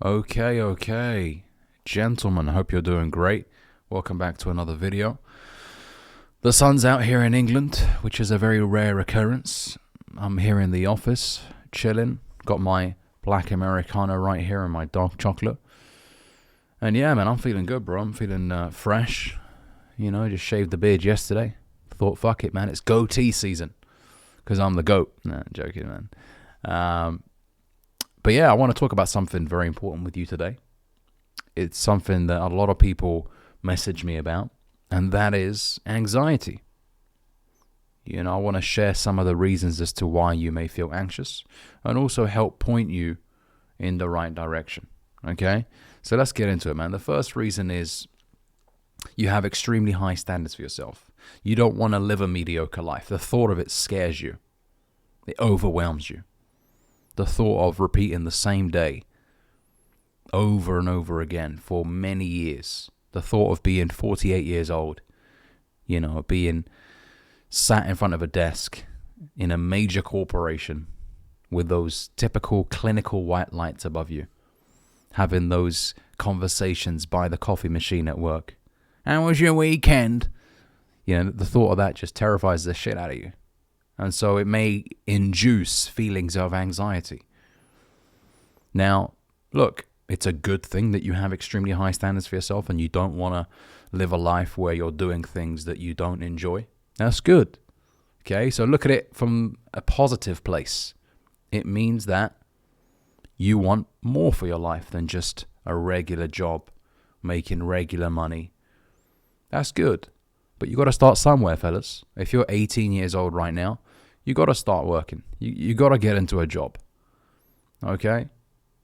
Okay. Gentlemen, hope you're doing great. Welcome back to another video. The sun's out here in England, which is a very rare occurrence. I'm here in the office, chilling. Got my black Americano right here and my dark chocolate. And yeah, man, I'm feeling good, bro. I'm feeling fresh. You know, just shaved the beard yesterday. Thought, fuck it, man. It's goatee season. Because I'm the goat. Nah, joking, man. But yeah, I want to talk about something very important with you today. It's something that a lot of people message me about, and that is anxiety. You know, I want to share some of the reasons as to why you may feel anxious and also help point you in the right direction. Okay? So let's get into it, man. The first reason is you have extremely high standards for yourself. You don't want to live a mediocre life. The thought of it scares you. It overwhelms you. The thought of repeating the same day over and over again for many years. The thought of being 48 years old, you know, being sat in front of a desk in a major corporation with those typical clinical white lights above you, having those conversations by the coffee machine at work. How was your weekend? You know, the thought of that just terrifies the shit out of you. And so it may induce feelings of anxiety. Now, look, it's a good thing that you have extremely high standards for yourself and you don't want to live a life where you're doing things that you don't enjoy. That's good. Okay, so look at it from a positive place. It means that you want more for your life than just a regular job, making regular money. That's good. But you got to start somewhere, fellas. If you're 18 years old right now, you got to start working. You got to get into a job. Okay?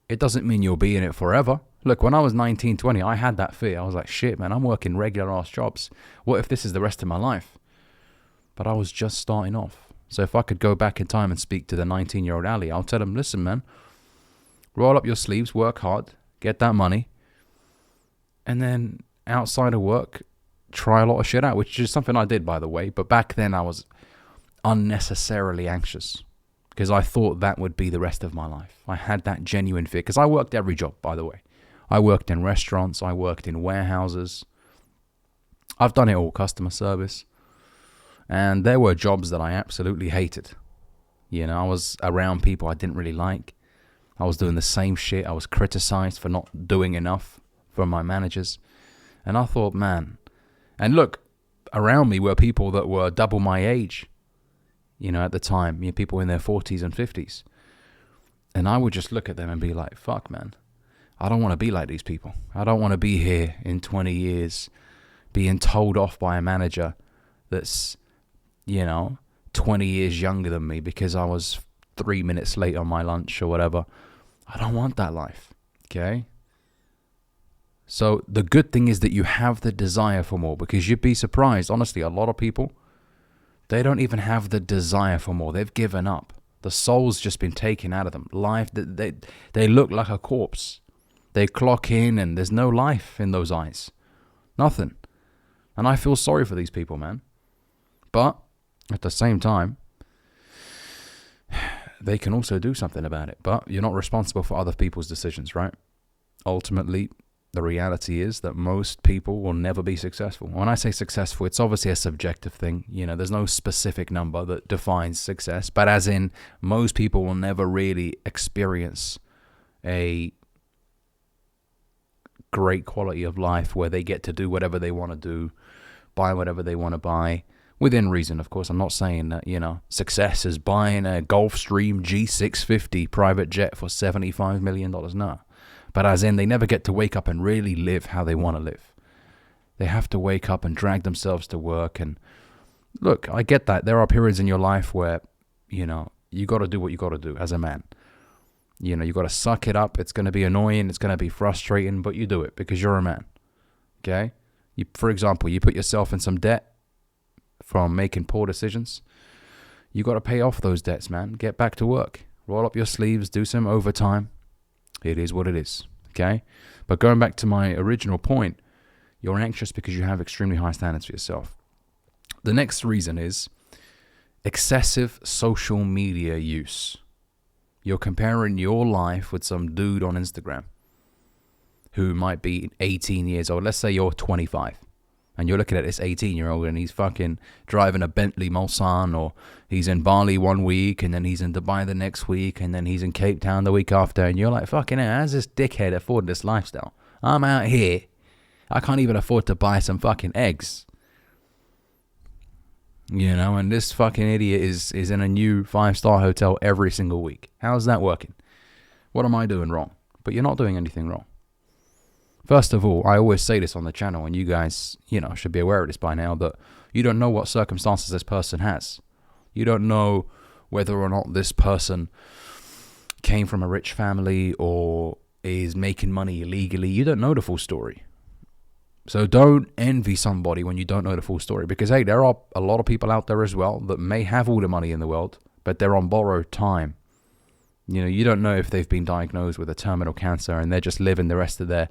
It doesn't mean you'll be in it forever. Look, when I was 19, 20, I had that fear. I was like, shit, man, I'm working regular ass jobs. What if this is the rest of my life? But I was just starting off. So if I could go back in time and speak to the 19-year-old Ali, I'll tell him, listen, man, roll up your sleeves, work hard, get that money, and then outside of work, try a lot of shit out, which is something I did, by the way. But back then I was unnecessarily anxious because I thought that would be the rest of my life. I had that genuine fear because I worked every job, by the way. I worked in restaurants. I worked in warehouses. I've done it all, customer service. And there were jobs that I absolutely hated. You know, I was around people I didn't really like. I was doing the same shit. I was criticized for not doing enough from my managers. And I thought, man, and look, around me were people that were double my age, you know, at the time, you know, people in their 40s and 50s. And I would just look at them and be like, fuck, man, I don't want to be like these people. I don't want to be here in 20 years being told off by a manager that's, you know, 20 years younger than me because I was 3 minutes late on my lunch or whatever. I don't want that life, okay? So the good thing is that you have the desire for more, because you'd be surprised. Honestly, a lot of people, they don't even have the desire for more. They've given up. The soul's just been taken out of them. Life, they look like a corpse. They clock in and there's no life in those eyes. Nothing. And I feel sorry for these people, man. But at the same time, they can also do something about it. But you're not responsible for other people's decisions, right? Ultimately, the reality is that most people will never be successful. When I say successful, it's obviously a subjective thing. You know, there's no specific number that defines success. But as in, most people will never really experience a great quality of life where they get to do whatever they want to do, buy whatever they want to buy, within reason, of course. I'm not saying that, you know, success is buying a Gulfstream G650 private jet for $75 million. No. But as in, they never get to wake up and really live how they want to live. They have to wake up and drag themselves to work. And look, I get that. There are periods in your life where, you know, you got to do what you got to do as a man. You know, you got to suck it up. It's going to be annoying. It's going to be frustrating, but you do it because you're a man. Okay? For example, you put yourself in some debt from making poor decisions. You got to pay off those debts, man. Get back to work. Roll up your sleeves. Do some overtime. It is what it is, okay? But going back to my original point, you're anxious because you have extremely high standards for yourself. The next reason is excessive social media use. You're comparing your life with some dude on Instagram. who might be 18 years old. Let's say you're 25 and you're looking at this 18-year-old and he's fucking driving a Bentley Mulsanne, or he's in Bali one week and then he's in Dubai the next week and then he's in Cape Town the week after, and you're like, fucking hell, how's this dickhead afford this lifestyle? I'm out here, I can't even afford to buy some fucking eggs. You know, and this fucking idiot is in a new 5-star hotel every single week. How's that working? What am I doing wrong? But you're not doing anything wrong. First of all, I always say this on the channel, and you guys, should be aware of this by now, that you don't know what circumstances this person has. You don't know whether or not this person came from a rich family or is making money illegally. You don't know the full story. So don't envy somebody when you don't know the full story, because, hey, there are a lot of people out there as well that may have all the money in the world, but they're on borrowed time. You don't know if they've been diagnosed with a terminal cancer and they're just living the rest of their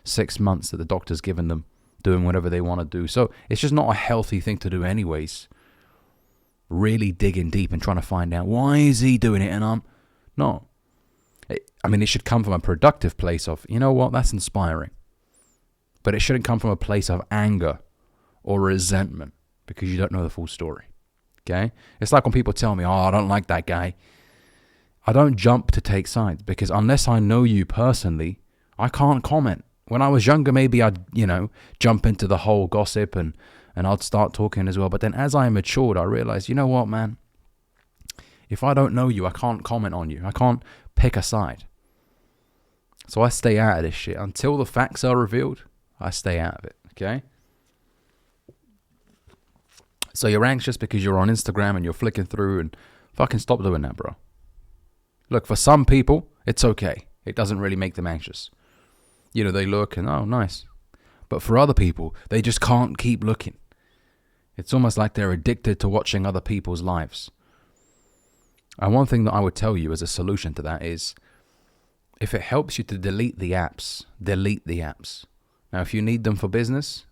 6 months that the doctor's given them, doing whatever they want to do. So it's just not a healthy thing to do anyways. Really digging deep and trying to find out, why is he doing it and I'm not? It should come from a productive place of, you know what, that's inspiring. But it shouldn't come from a place of anger or resentment because you don't know the full story. Okay? It's like when people tell me, I don't like that guy. I don't jump to take sides because unless I know you personally, I can't comment. When I was younger, maybe I'd, jump into the whole gossip and I'd start talking as well. But then as I matured, I realized, you know what, man? If I don't know you, I can't comment on you. I can't pick a side. So I stay out of this shit. Until the facts are revealed, I stay out of it, okay? So you're anxious because you're on Instagram and you're flicking through, and fucking stop doing that, bro. Look, for some people, it's okay. It doesn't really make them anxious. They look and, oh, nice. But for other people, they just can't keep looking. It's almost like they're addicted to watching other people's lives. And one thing that I would tell you as a solution to that is, if it helps you to delete the apps, delete the apps. Now, if you need them for business,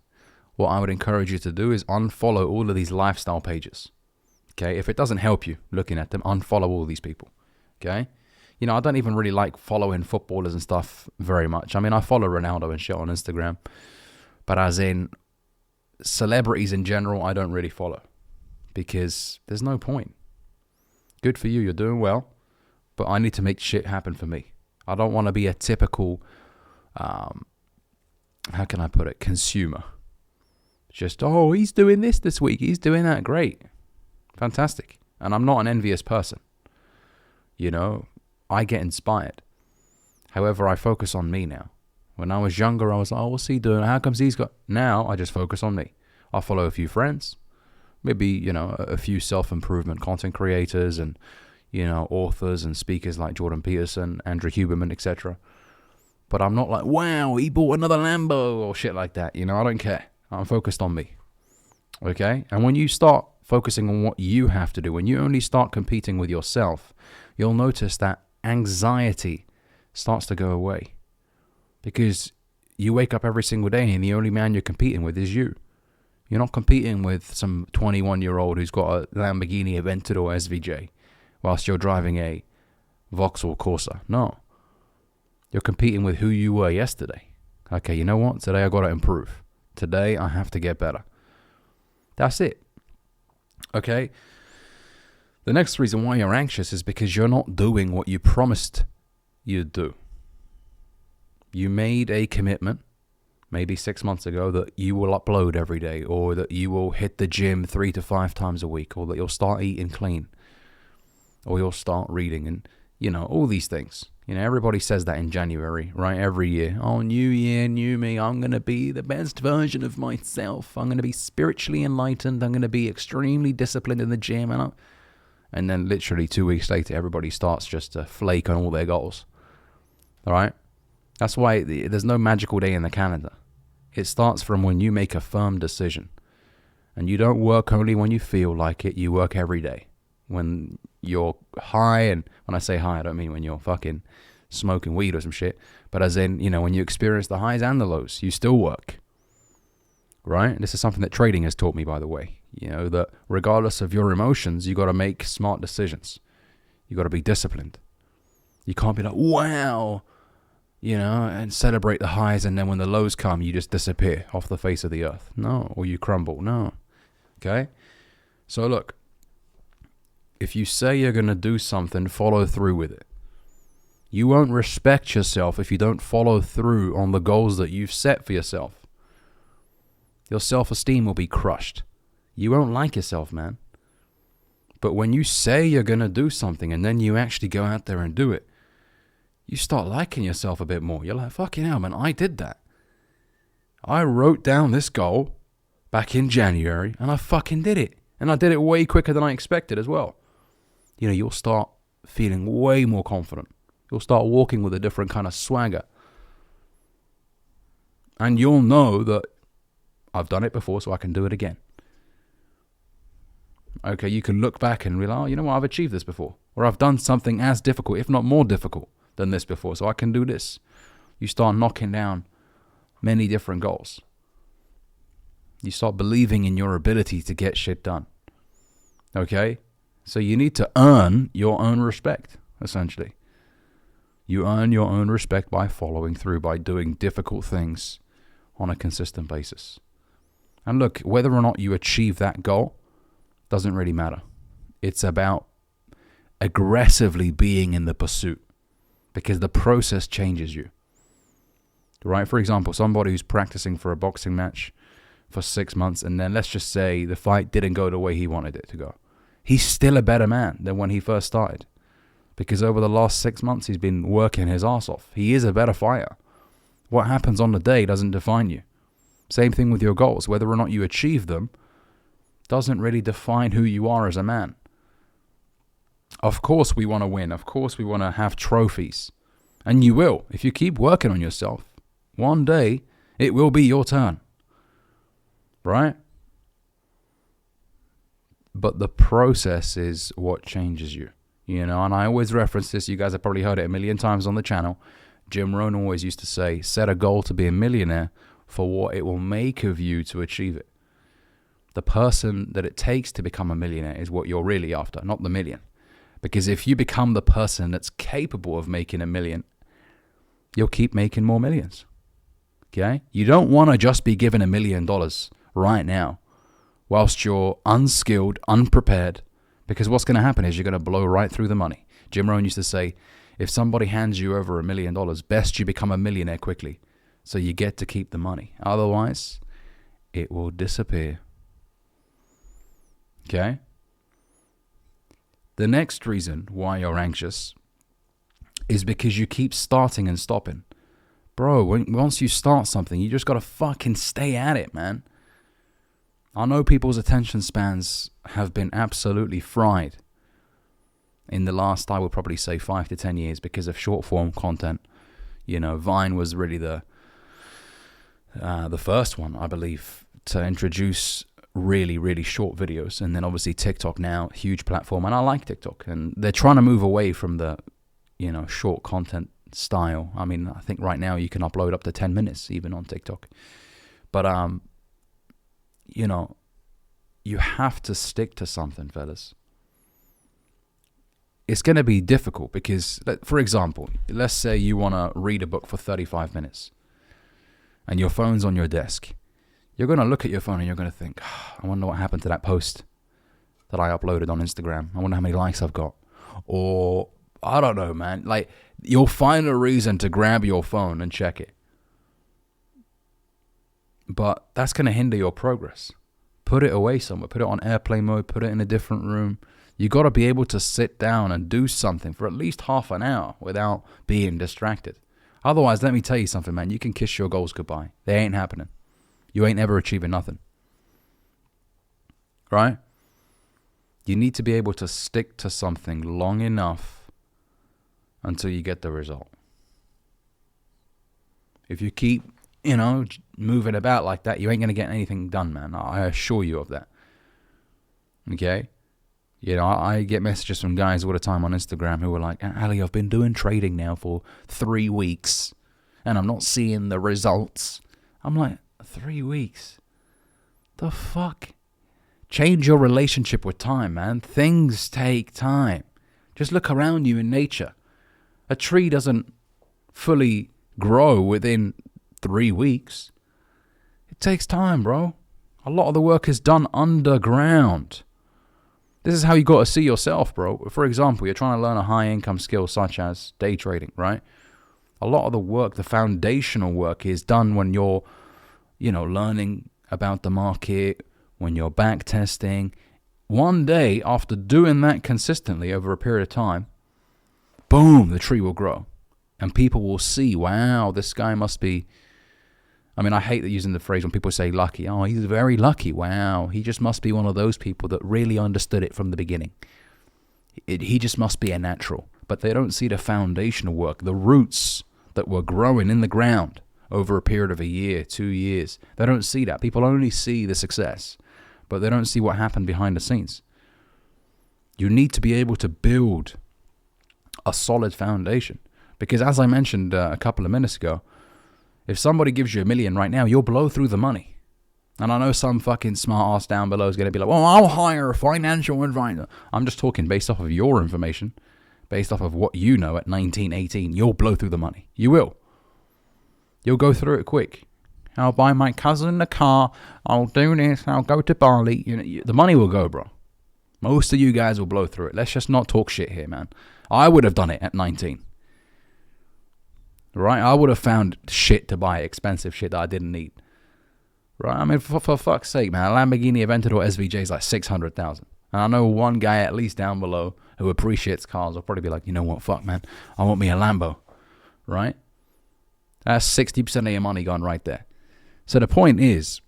what I would encourage you to do is unfollow all of these lifestyle pages. Okay? If it doesn't help you looking at them, unfollow all these people. Okay? I don't even really like following footballers and stuff very much. I follow Ronaldo and shit on Instagram. But as in celebrities in general, I don't really follow. Because there's no point. Good for you, you're doing well. But I need to make shit happen for me. I don't want to be a typical, how can I put it, consumer. Just, he's doing this week, he's doing that, great. Fantastic. And I'm not an envious person. I get inspired. However, I focus on me now. When I was younger, I was like, what's he doing? How comes he's got... Now, I just focus on me. I follow a few friends. Maybe, a few self-improvement content creators and, authors and speakers like Jordan Peterson, Andrew Huberman, etc. But I'm not like, wow, he bought another Lambo or shit like that. I don't care. I'm focused on me. Okay? And when you start focusing on what you have to do, when you only start competing with yourself, you'll notice that anxiety starts to go away. Because you wake up every single day and the only man you're competing with is you. You're not competing with some 21-year-old who's got a Lamborghini Aventador SVJ whilst you're driving a Vauxhall Corsa. No. You're competing with who you were yesterday. Okay, you know what? Today I got to improve. Today I have to get better. That's it. Okay? The next reason why you're anxious is because you're not doing what you promised you'd do. You made a commitment maybe 6 months ago that you will upload every day, or that you will hit the gym 3 to 5 times a week, or that you'll start eating clean, or you'll start reading, and all these things. Everybody says that in January, right? Every year. Oh, new year, new me. I'm going to be the best version of myself. I'm going to be spiritually enlightened. I'm going to be extremely disciplined in the gym. And then literally 2 weeks later, everybody starts just to flake on all their goals. All right? That's why there's no magical day in the calendar. It starts from when you make a firm decision. And you don't work only when you feel like it. You work every day. When you're high, and when I say high, I don't mean when you're fucking smoking weed or some shit. But as in, when you experience the highs and the lows, you still work. Right? This is something that trading has taught me, by the way. That regardless of your emotions, you got to make smart decisions. You got to be disciplined. You can't be like, wow, and celebrate the highs, and then when the lows come, you just disappear off the face of the earth. No, or you crumble. No. Okay? So look, if you say you're going to do something, follow through with it. You won't respect yourself if you don't follow through on the goals that you've set for yourself. Your self-esteem will be crushed. You won't like yourself, man. But when you say you're going to do something and then you actually go out there and do it, you start liking yourself a bit more. You're like, fucking hell, man, I did that. I wrote down this goal back in January and I fucking did it. And I did it way quicker than I expected as well. You'll start feeling way more confident. You'll start walking with a different kind of swagger. And you'll know that I've done it before, so I can do it again. Okay, you can look back and realize, I've achieved this before. Or I've done something as difficult, if not more difficult than this before, so I can do this. You start knocking down many different goals. You start believing in your ability to get shit done. Okay? So you need to earn your own respect, essentially. You earn your own respect by following through, by doing difficult things on a consistent basis. And look, whether or not you achieve that goal doesn't really matter. It's about aggressively being in the pursuit, because the process changes you. Right? For example, somebody who's practicing for a boxing match for 6 months, and then let's just say the fight didn't go the way he wanted it to go. He's still a better man than when he first started, because over the last 6 months, he's been working his ass off. He is a better fighter. What happens on the day doesn't define you. Same thing with your goals. Whether or not you achieve them doesn't really define who you are as a man. Of course we want to win. Of course we want to have trophies. And you will. If you keep working on yourself, one day it will be your turn. Right? But the process is what changes you. And I always reference this. You guys have probably heard it a million times on the channel. Jim Rohn always used to say, set a goal to be a millionaire for what it will make of you to achieve it. The person that it takes to become a millionaire is what you're really after, not the million. Because if you become the person that's capable of making a million, you'll keep making more millions. Okay? You don't want to just be given $1 million right now whilst you're unskilled, unprepared, because what's going to happen is you're going to blow right through the money. Jim Rohn used to say, if somebody hands you over $1 million, best you become a millionaire quickly so you get to keep the money. Otherwise, it will disappear. Okay? The next reason why you're anxious is because you keep starting and stopping. Bro, once you start something, you just got to fucking stay at it, man. I know people's attention spans have been absolutely fried in the last, I would probably say, 5 to 10 years because of short form content. Vine was really the first one, I believe, to introduce really, really short videos. And then obviously TikTok now, huge platform. And I like TikTok. And they're trying to move away from the, short content style. I mean, I think right now you can upload up to 10 minutes even on TikTok. But, you have to stick to something, fellas. It's going to be difficult because, for example, let's say you want to read a book for 35 minutes and your phone's on your desk. You're going to look at your phone and you're going to think, I wonder what happened to that post that I uploaded on Instagram. I wonder how many likes I've got. Or, I don't know, man. Like, you'll find a reason to grab your phone and check it. But that's going to hinder your progress. Put it away somewhere. Put it on airplane mode. Put it in a different room. You got to be able to sit down and do something for at least half an hour without being distracted. Otherwise, let me tell you something, man. You can kiss your goals goodbye. They ain't happening. You ain't ever achieving nothing. Right? You need to be able to stick to something long enough until you get the result. If you keep, moving about like that, you ain't going to get anything done, man. I assure you of that. Okay? I get messages from guys all the time on Instagram who are like, Ali, I've been doing trading now for 3 weeks and I'm not seeing the results. I'm like, 3 weeks? The fuck? Change your relationship with time, man. Things take time. Just look around you in nature. A tree doesn't fully grow within 3 weeks. It takes time, bro. A lot of the work is done underground. This is how you got to see yourself, bro. For example, you're trying to learn a high income skill such as day trading, right? A lot of the work, the foundational work, is done when you're, learning about the market, when you're back testing. One day, after doing that consistently over a period of time, boom, the tree will grow. And people will see, wow, this guy must be, I hate using the phrase when people say lucky. Oh, he's very lucky. Wow, he just must be one of those people that really understood it from the beginning. He just must be a natural. But they don't see the foundational work, the roots that were growing in the ground over a period of a year, 2 years. They don't see that. People only see the success, but they don't see what happened behind the scenes. You need to be able to build a solid foundation. Because as I mentioned a couple of minutes ago, if somebody gives you $1 million right now, you'll blow through the money. And I know some fucking smart ass down below is going to be like, well, I'll hire a financial advisor. I'm just talking based off of your information, based off of what you know at 19, 18. You'll blow through the money. You will. You'll go through it quick. I'll buy my cousin a car. I'll do this. I'll go to Bali. The money will go, bro. Most of you guys will blow through it. Let's just not talk shit here, man. I would have done it at 19. Right? I would have found shit to buy, expensive shit that I didn't need. Right? For fuck's sake, man, a Lamborghini Aventador SVJ is like 600,000. And I know one guy at least down below who appreciates cars will probably be like, you know what, fuck, man, I want me a Lambo. Right? That's 60% of your money gone right there. So the point is,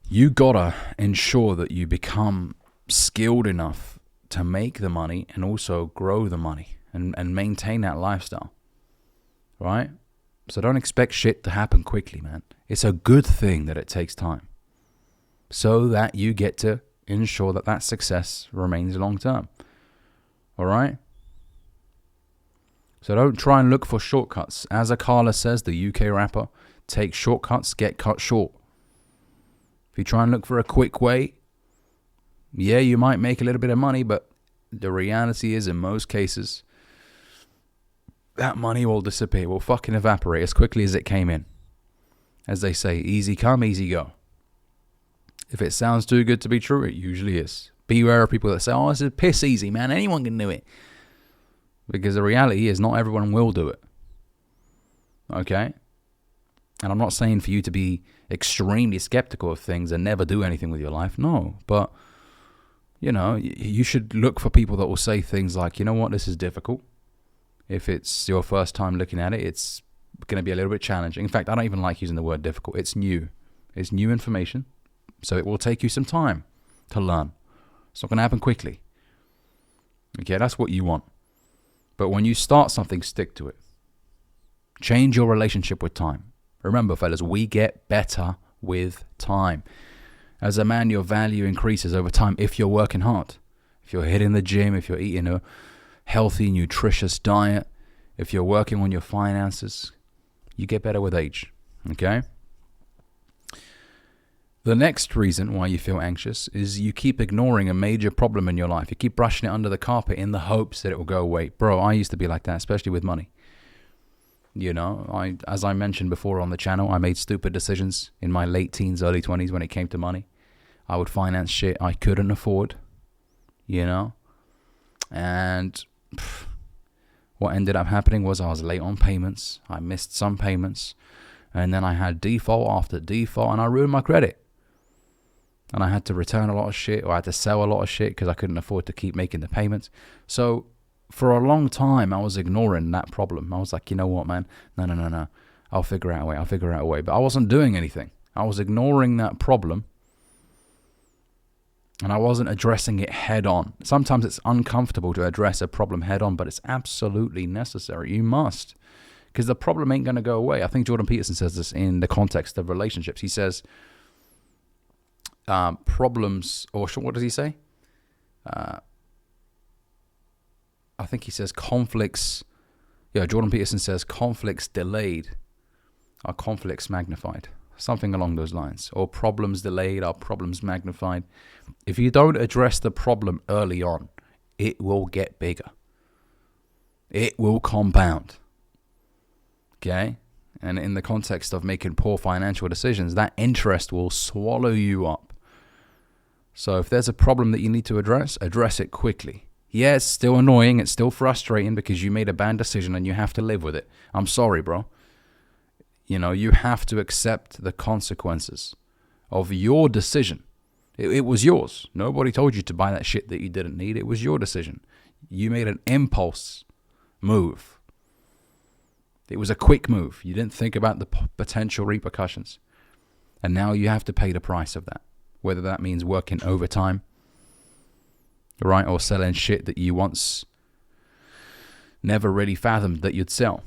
you gotta ensure that you become skilled enough to make the money and also grow the money and maintain that lifestyle, right? So don't expect shit to happen quickly, man. It's a good thing that it takes time so that you get to ensure that that success remains long term, all right? So don't try and look for shortcuts. As Akala says, the UK rapper, take shortcuts, get cut short. If you try and look for a quick way, yeah, you might make a little bit of money, but the reality is in most cases, that money will disappear, will fucking evaporate as quickly as it came in. As they say, easy come, easy go. If it sounds too good to be true, it usually is. Beware of people that say, oh, this is piss easy, man. Anyone can do it. Because the reality is not everyone will do it. Okay? And I'm not saying for you to be extremely skeptical of things and never do anything with your life. No. But, you should look for people that will say things like, you know what, this is difficult. If it's your first time looking at it, it's going to be a little bit challenging. In fact, I don't even like using the word difficult. It's new. It's new information. So it will take you some time to learn. It's not going to happen quickly. Okay, that's what you want. But when you start something, stick to it. Change your relationship with time. Remember, fellas, we get better with time. As a man, your value increases over time if you're working hard. If you're hitting the gym, if you're eating a healthy, nutritious diet, if you're working on your finances, you get better with age. Okay? The next reason why you feel anxious is you keep ignoring a major problem in your life. You keep brushing it under the carpet in the hopes that it will go away. Bro, I used to be like that, especially with money. As I mentioned before on the channel, I made stupid decisions in my late teens, early 20s when it came to money. I would finance shit I couldn't afford, and what ended up happening was I was late on payments. I missed some payments, and then I had default after default, and I ruined my credit. And I had to return a lot of shit, or I had to sell a lot of shit because I couldn't afford to keep making the payments. So for a long time, I was ignoring that problem. I was like, you know what, man? No. I'll figure out a way. But I wasn't doing anything. I was ignoring that problem. And I wasn't addressing it head on. Sometimes it's uncomfortable to address a problem head on, but it's absolutely necessary. You must. Because the problem ain't going to go away. I think Jordan Peterson says this in the context of relationships. He says, problems, or what does he say? I think he says conflicts. Yeah, Jordan Peterson says conflicts delayed are conflicts magnified. Something along those lines. Or problems delayed are problems magnified. If you don't address the problem early on, it will get bigger. It will compound. Okay? And in the context of making poor financial decisions, that interest will swallow you up. So if there's a problem that you need to address it quickly. Yeah, it's still annoying. It's still frustrating because you made a bad decision and you have to live with it. I'm sorry, bro. You have to accept the consequences of your decision. It was yours. Nobody told you to buy that shit that you didn't need. It was your decision. You made an impulse move. It was a quick move. You didn't think about the potential repercussions. And now you have to pay the price of that. Whether that means working overtime, right? Or selling shit that you once never really fathomed that you'd sell,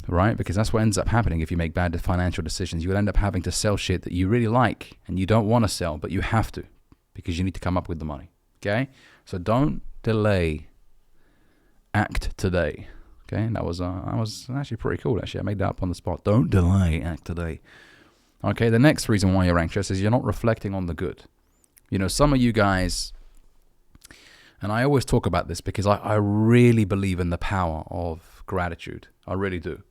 right? Because that's what ends up happening if you make bad financial decisions. You will end up having to sell shit that you really like and you don't want to sell, but you have to because you need to come up with the money, okay? So don't delay. Act today. Okay, and that was actually pretty cool, actually. I made that up on the spot. Don't delay, act today. Okay, the next reason why you're anxious is you're not reflecting on the good. Some of you guys, and I always talk about this because I really believe in the power of gratitude. I really do.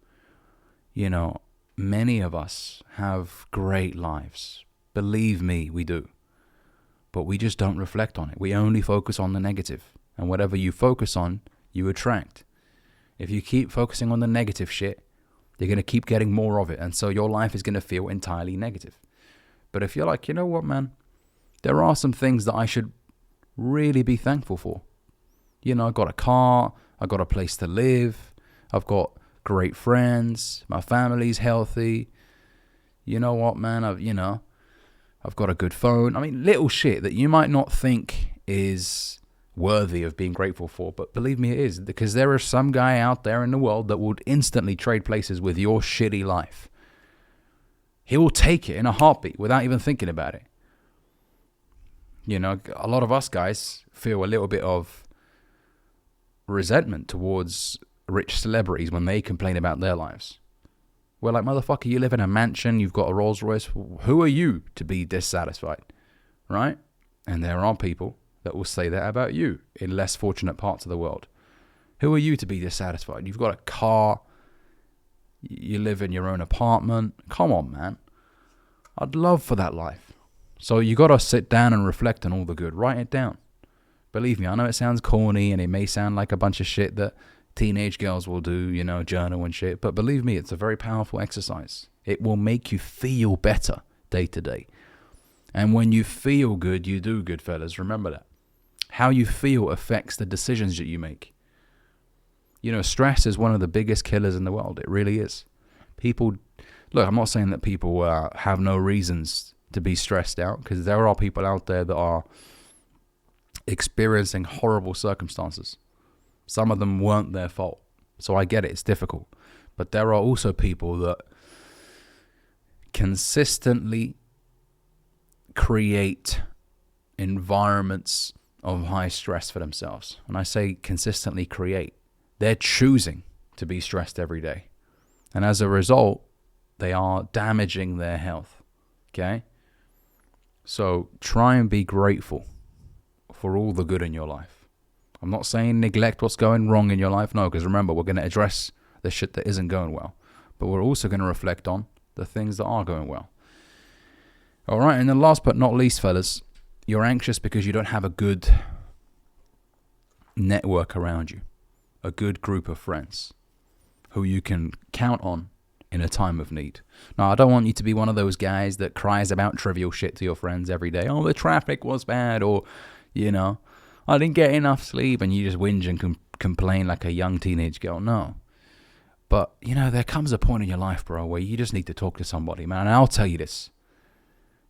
Many of us have great lives. Believe me, we do. But we just don't reflect on it. We only focus on the negative. And whatever you focus on, you attract. If you keep focusing on the negative shit, you're going to keep getting more of it. And so your life is going to feel entirely negative. But if you're like, you know what, man, there are some things that I should really be thankful for. I've got a car, I've got a place to live, I've got great friends, my family's healthy. You know what, man, I've got a good phone. I mean, little shit that you might not think is worthy of being grateful for, but believe me, it is, because there is some guy out there in the world that would instantly trade places with your shitty life. He will take it in a heartbeat without even thinking about it. A lot of us guys feel a little bit of resentment towards rich celebrities when they complain about their lives. We're like, motherfucker, you live in a mansion, you've got a Rolls Royce. Who are you to be dissatisfied, right? And there are people that will say that about you in less fortunate parts of the world. Who are you to be dissatisfied? You've got a car. You live in your own apartment. Come on, man. I'd love for that life. So you got to sit down and reflect on all the good. Write it down. Believe me, I know it sounds corny and it may sound like a bunch of shit that teenage girls will do, journal and shit. But believe me, it's a very powerful exercise. It will make you feel better day to day. And when you feel good, you do good, fellas. Remember that. How you feel affects the decisions that you make. Stress is one of the biggest killers in the world. It really is. People, look, I'm not saying that people have no reasons to be stressed out, because there are people out there that are experiencing horrible circumstances. Some of them weren't their fault. So I get it, it's difficult. But there are also people that consistently create environments of high stress for themselves. When I say consistently create, they're choosing to be stressed every day. And as a result, they are damaging their health. Okay? So try and be grateful for all the good in your life. I'm not saying neglect what's going wrong in your life. No, because remember, we're going to address the shit that isn't going well. But we're also going to reflect on the things that are going well. All right, and then last but not least, fellas, you're anxious because you don't have a good network around you, a good group of friends who you can count on in a time of need. Now, I don't want you to be one of those guys that cries about trivial shit to your friends every day. Oh, the traffic was bad, or, I didn't get enough sleep, and you just whinge and complain like a young teenage girl. No. But, there comes a point in your life, bro, where you just need to talk to somebody, man. And I'll tell you this.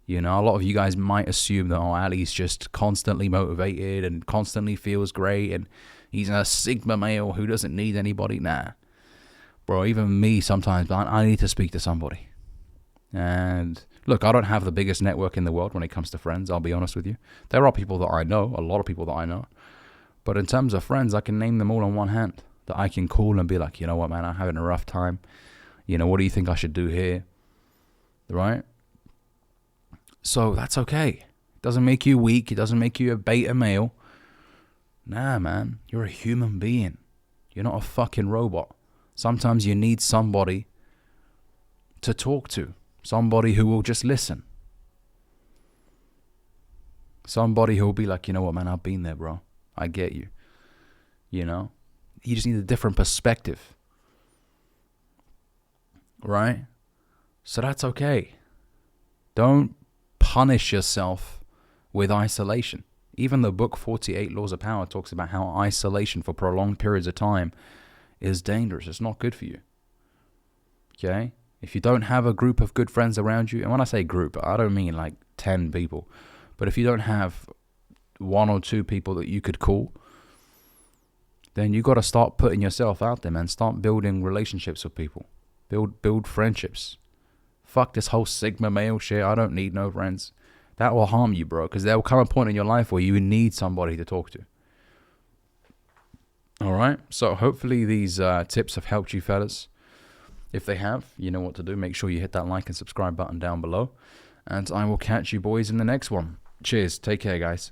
A lot of you guys might assume that, Ali's just constantly motivated and constantly feels great and he's a Sigma male who doesn't need anybody. Nah. Bro, even me sometimes, I need to speak to somebody. And look, I don't have the biggest network in the world when it comes to friends, I'll be honest with you. There are people that I know, a lot of people that I know. But in terms of friends, I can name them all on one hand. That I can call and be like, you know what, man, I'm having a rough time. What do you think I should do here? Right? So that's okay. It doesn't make you weak. It doesn't make you a beta male. Nah, man. You're a human being. You're not a fucking robot. Sometimes you need somebody to talk to. Somebody who will just listen. Somebody who will be like, you know what, man, I've been there, bro. I get you. You know? You just need a different perspective. Right? So that's okay. Don't punish yourself with isolation. Even the book 48 Laws of Power talks about how isolation for prolonged periods of time is dangerous. It's not good for you. Okay? If you don't have a group of good friends around you, and when I say group, I don't mean like 10 people, but if you don't have 1 or 2 people that you could call, then you got to start putting yourself out there, man. Start building relationships with people. Build friendships. Fuck this whole Sigma male shit. I don't need no friends. That will harm you, bro, because there will come a point in your life where you need somebody to talk to. All right? So hopefully these tips have helped you, fellas. If they have, you know what to do. Make sure you hit that like and subscribe button down below. And I will catch you boys in the next one. Cheers. Take care, guys.